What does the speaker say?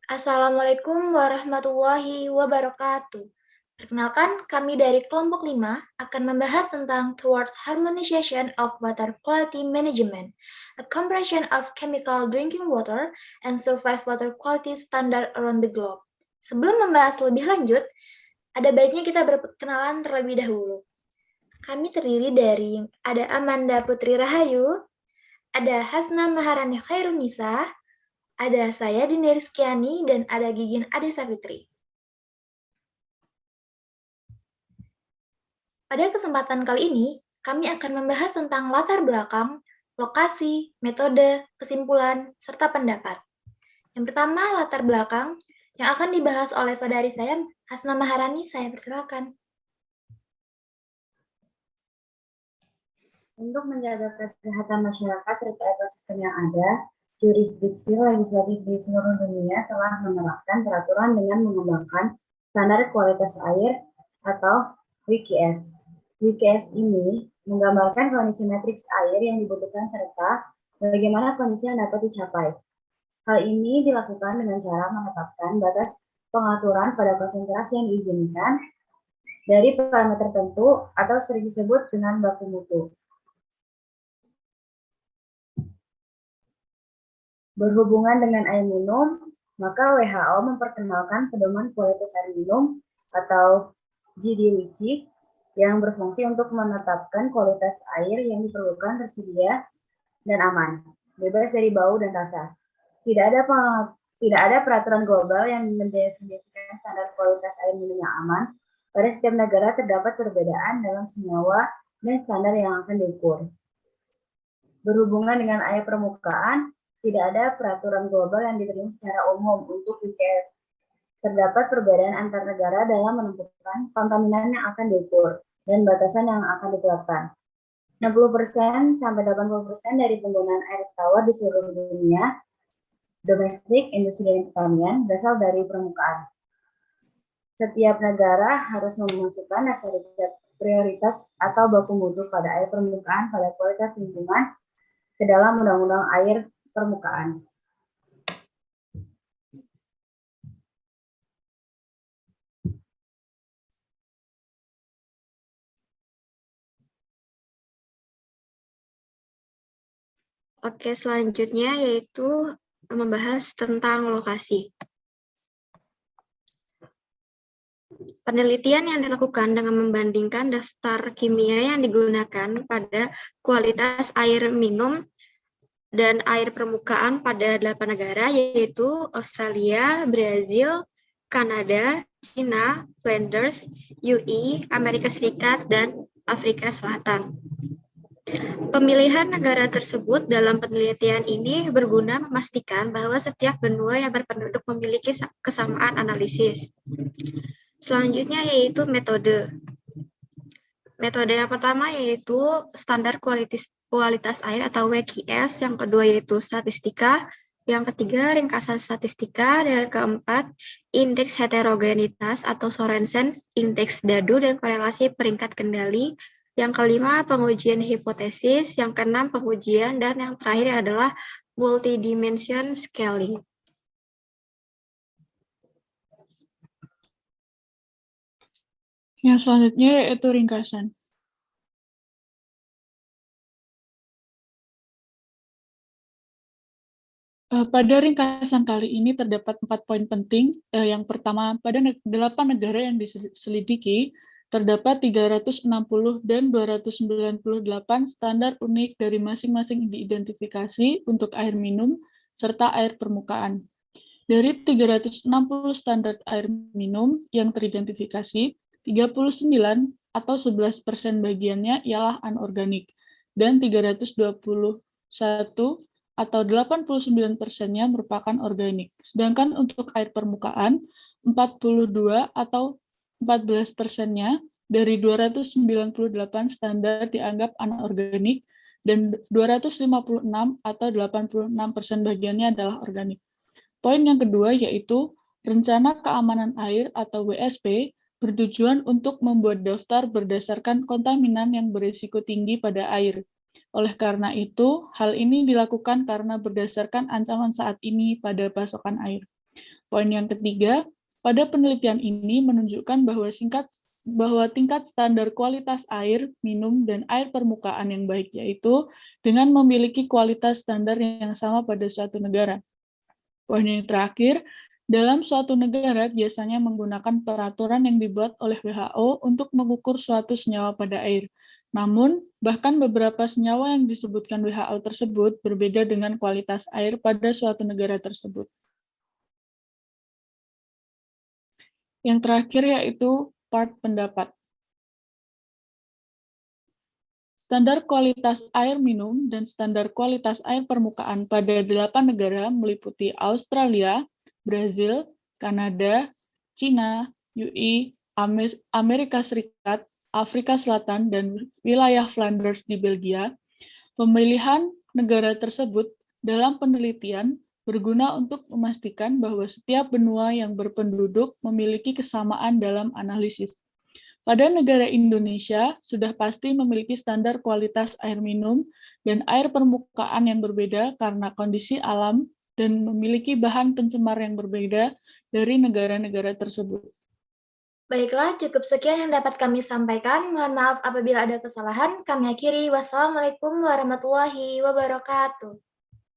Assalamualaikum warahmatullahi wabarakatuh. Perkenalkan, kami dari kelompok 5 akan membahas tentang Towards Harmonization of Water Quality Management, a comparison of chemical drinking water and surface water quality standard around the globe. Sebelum membahas lebih lanjut, ada baiknya kita berkenalan terlebih dahulu. Kami terdiri dari ada Amanda Putri Rahayu, ada Hasna Maharani Khairunisa, ada saya Dini Rizkyani, dan ada Gigin Ade Savitri. Pada kesempatan kali ini, kami akan membahas tentang latar belakang, lokasi, metode, kesimpulan, serta pendapat. Yang pertama, latar belakang, yang akan dibahas oleh saudari saya, Hasna Maharani. Saya persilakan. Untuk menjaga kesehatan masyarakat serta ekosistem yang ada, jurisdiksi legislatif di seluruh dunia telah menerapkan peraturan dengan mengembangkan standar kualitas air atau WQS. WQS ini menggambarkan kondisi matriks air yang dibutuhkan serta bagaimana kondisi yang dapat dicapai. Hal ini dilakukan dengan cara menetapkan batas pengaturan pada konsentrasi yang diizinkan dari parameter tertentu atau sering disebut dengan baku mutu. Berhubungan dengan air minum, maka WHO memperkenalkan pedoman kualitas air minum atau GDWG yang berfungsi untuk menetapkan kualitas air yang diperlukan tersedia dan aman, bebas dari bau dan rasa. Tidak ada peraturan global yang mendefinisikan standar kualitas air minum yang aman. Pada setiap negara terdapat perbedaan dalam senyawa dan standar yang akan diukur. Berhubungan dengan air permukaan, tidak ada peraturan global yang diterima secara umum untuk WQS. Terdapat perbedaan antar negara dalam menentukan kontaminan yang akan diukur dan batasan yang akan ditetapkan. 60% sampai 80% dari penggunaan air tawar di seluruh dunia, domestik, industri, dan pertanian, berasal dari permukaan. Setiap negara harus memasukkan dasar riset prioritas atau baku mutu pada air permukaan pada kualitas lingkungan ke dalam Undang-Undang Air Permukaan. Oke, selanjutnya yaitu membahas tentang lokasi. Penelitian yang dilakukan dengan membandingkan daftar kimia yang digunakan pada kualitas air minum dan air permukaan pada 8 negara, yaitu Australia, Brazil, Kanada, China, Flanders, UI, Amerika Serikat, dan Afrika Selatan. Pemilihan negara tersebut dalam penelitian ini berguna memastikan bahwa setiap benua yang berpenduduk memiliki kesamaan analisis. Selanjutnya yaitu metode. Metode yang pertama yaitu standar kualitas air atau WQS, yang kedua yaitu statistika, yang ketiga ringkasan statistika, dan keempat indeks heterogenitas atau Sorensen, indeks dadu dan korelasi peringkat kendali, yang kelima pengujian hipotesis, yang keenam pengujian, dan yang terakhir adalah multidimension scaling. Yang selanjutnya yaitu ringkasan. Pada ringkasan kali ini terdapat 4 poin penting. Yang pertama, pada 8 negara yang diselidiki, terdapat 360 dan 298 standar unik dari masing-masing diidentifikasi untuk air minum serta air permukaan. Dari 360 standar air minum yang teridentifikasi, 39 atau 11% bagiannya ialah anorganik, dan 321 atau 89%-nya merupakan organik. Sedangkan untuk air permukaan, 42 atau 14%-nya dari 298 standar dianggap anorganik, dan 256 atau 86% bagiannya adalah organik. Poin yang kedua yaitu Rencana Keamanan Air atau WSP bertujuan untuk membuat daftar berdasarkan kontaminan yang berisiko tinggi pada air. Oleh karena itu, hal ini dilakukan karena berdasarkan ancaman saat ini pada pasokan air. Poin yang ketiga, pada penelitian ini menunjukkan bahwa tingkat standar kualitas air minum dan air permukaan yang baik, yaitu dengan memiliki kualitas standar yang sama pada suatu negara. Poin yang terakhir, dalam suatu negara biasanya menggunakan peraturan yang dibuat oleh WHO untuk mengukur suatu senyawa pada air. Namun, bahkan beberapa senyawa yang disebutkan WHO tersebut berbeda dengan kualitas air pada suatu negara tersebut. Yang terakhir yaitu part pendapat. Standar kualitas air minum dan standar kualitas air permukaan pada 8 negara meliputi Australia, Brazil, Kanada, Cina, UI, Amerika Serikat, Afrika Selatan, dan wilayah Flanders di Belgia. Pemilihan negara tersebut dalam penelitian berguna untuk memastikan bahwa setiap benua yang berpenduduk memiliki kesamaan dalam analisis. Pada negara Indonesia, sudah pasti memiliki standar kualitas air minum dan air permukaan yang berbeda karena kondisi alam dan memiliki bahan pencemar yang berbeda dari negara-negara tersebut. Baiklah, cukup sekian yang dapat kami sampaikan. Mohon maaf apabila ada kesalahan. Kami akhiri. Wassalamualaikum warahmatullahi wabarakatuh.